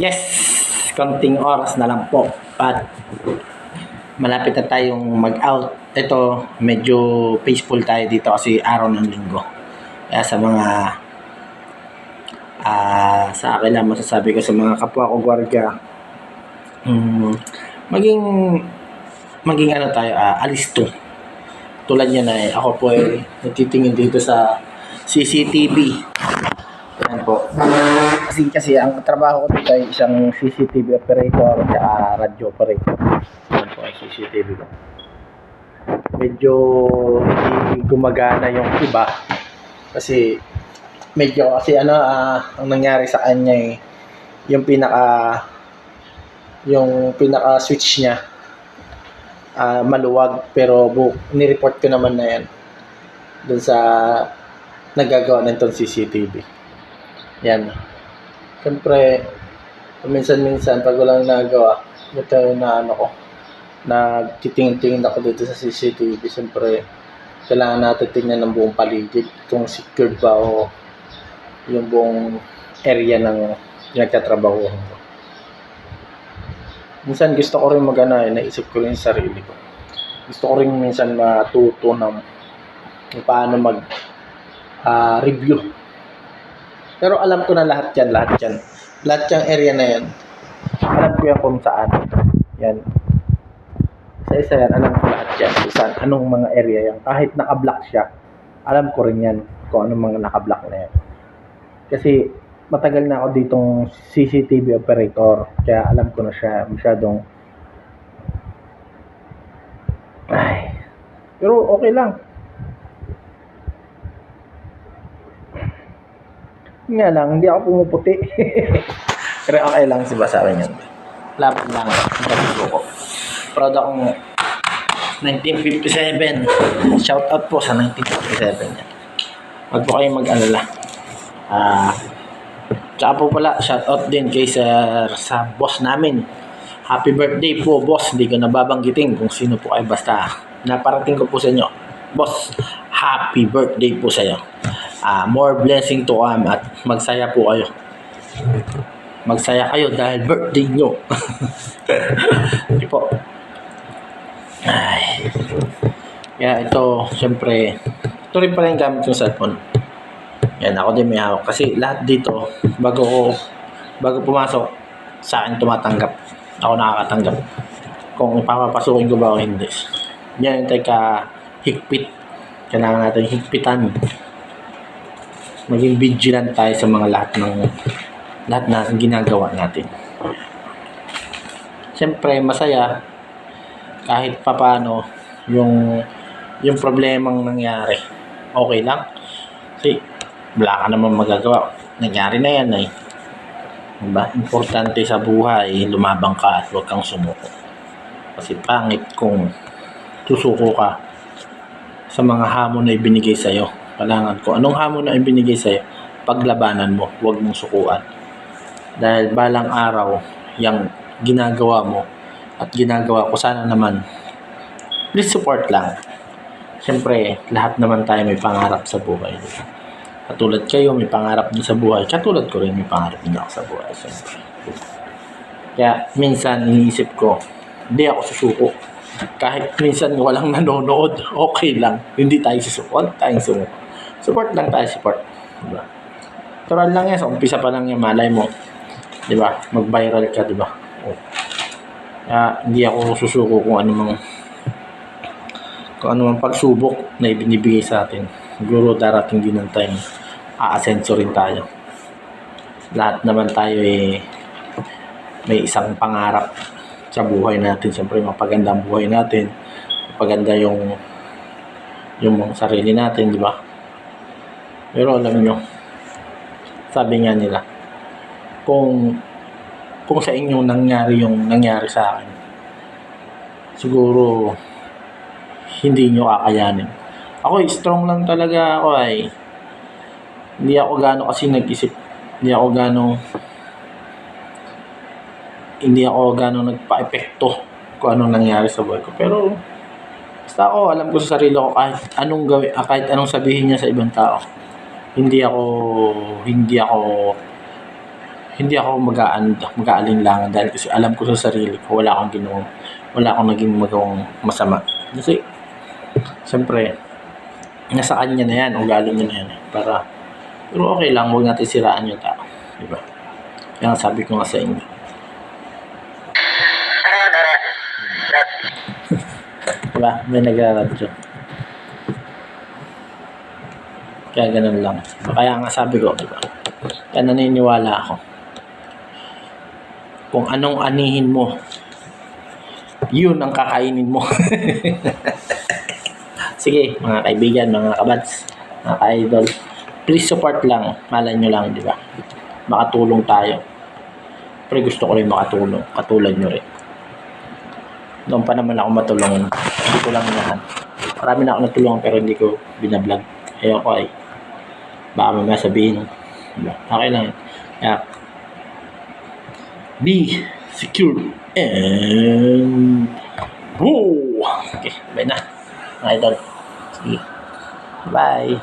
Yes, konting oras na lang po at malapit na tayong mag-out. Ito, medyo peaceful tayo dito kasi araw ng linggo. Kaya sa mga sa akin lang masasabi ko sa mga kapwa ko gwardiya, maging ano tayo, alisto. Tulad niya na ako po ay natitingin dito sa CCTV. Yan po. Kasi ang trabaho ko dito ay isang CCTV operator at radyo operator. Yan po ang CCTV ko. Medyo hindi gumagana yung iba kasi medyo kasi ang nangyari sa kanya yung pinaka switch niya maluwag, pero ni-report ko naman na yan dun sa nagagawa nitong CCTV. Yan. Siyempre, minsan-minsan pag walang nagawa, ito na nagtitingin-tingin ako dito sa CCTV. Siyempre, kailangan natin tingnan ng buong paligid kung secured ba o yung buong area ng nagtatrabaho ko. Minsan gusto ko rin naisip ko rin sarili ko. Gusto ko rin minsan matuto ng paano review. Pero alam ko na lahat yan. Lahat yung area na yan. Alam ko yan kung saan. Yan. Isa-isa yan. Alam ko lahat yan. Saan, anong mga area yan. Kahit naka-block siya, alam ko rin yan kung anong mga naka-block na yan. Kasi matagal na ako ditong CCTV operator. Kaya alam ko na siya masyadong pero okay lang. Nga lang, hindi ako pumuputi. Pero okay lang si Basarin yan. Laban lang ang pagbuto ko. Proud akong 1957. Shout out po sa 1957 yan. Wag po kayong mag-alala. Tsaka po pala, shout out din kay sa boss namin. Happy birthday po, boss. Hindi ko nababanggitin kung sino po kayo, basta naparating ko po sa inyo. Boss, happy birthday po sa inyo. More blessing to come at magsaya po kayo. Magsaya kayo dahil birthday nyo. Hindi po. Kaya ito, syempre, ito rin pala yung gamit yung cellphone. Yan, ako din may hawak. Kasi lahat dito, bago pumasok, sa akin tumatanggap. Ako nakakatanggap. Kung ipapapasukin ko ba o hindi. Yan yung higpit. Kailangan natin higpitan. Maging vigilant tayo sa mga lahat na ginagawa natin. Siyempre, masaya kahit papaano yung problemang nangyari. Okay lang. Kasi wala ka naman magagawa. Nangyari na yan eh. Diba? Importante sa buhay, lumabang ka at huwag kang sumuko. Kasi pangit kung susuko ka sa mga hamon na ibinigay sa'yo. Kailangan ko anong hamon na ibinigay sa'yo, paglabanan mo, huwag mong sukuan. Dahil balang araw, yung ginagawa mo at ginagawa ko, sana naman, please support lang. Siyempre, lahat naman tayo may pangarap sa buhay. Katulad kayo, may pangarap din sa buhay. Katulad ko rin, may pangarap din ako sa buhay. Siyempre. Kaya, minsan, iniisip ko, hindi ako susuko. Kahit minsan walang nanonood, okay lang. Hindi tayo susuko. Huwag tayong sumuko. Support lang tayo, support. Diba? Tural lang yan. Sa umpisa pa lang yan, malay mo. Diba? Mag-viral ka, diba? Kaya, hindi ako susuko kung ano mang pagsubok na ibinibigay sa atin. Siguro darating din ng time, aasenso rin tayo. Lahat naman tayo may isang pangarap sa buhay natin. Siyempre, mapaganda ang buhay natin. Mapaganda yung sarili natin, di ba? Pero alam nyo, sabi nga nila, kung sa inyo nangyari sa akin, siguro hindi nyo kakayanin. Ako, strong lang talaga ako hindi ako gaano kasi nag-isip. Hindi ako gaano nagpa-epekto kung anong nangyari sa buhay ko. Pero, basta ako, alam ko sa sarili ko kahit anong sabihin niya sa ibang tao. Hindi ako hindi ako mag-aalinlangan dahil kasi alam ko sa sarili ko wala akong naging magawang masama. Kasi siyempre nasa kanya na yan, ugali niya na yan. Pero okay lang, huwag natin siraan yung tao. Diba? Kaya sabi ko nga sa inyo. Diba? May nagraradyo. Kaya ganun lang. Kaya nga sabi ko, diba? Kaya naniniwala ako. Kung anong anihin mo, yun ang kakainin mo. Sige, mga kaibigan, mga kabads, mga ka-idol, please support lang. Malay nyo lang, di ba? Makatulong tayo. Pero gusto ko rin makatulong. Katulad nyo rin. Noon pa naman ako matulungan. Hindi ko lang inahan. Marami na ako natulungan pero hindi ko binablog. Ayoko ay. Baka mamaya sabihin. Diba? Okay lang. Kaya, be secure and woo! Okay, bye na. Mga idol. Sige. Bye.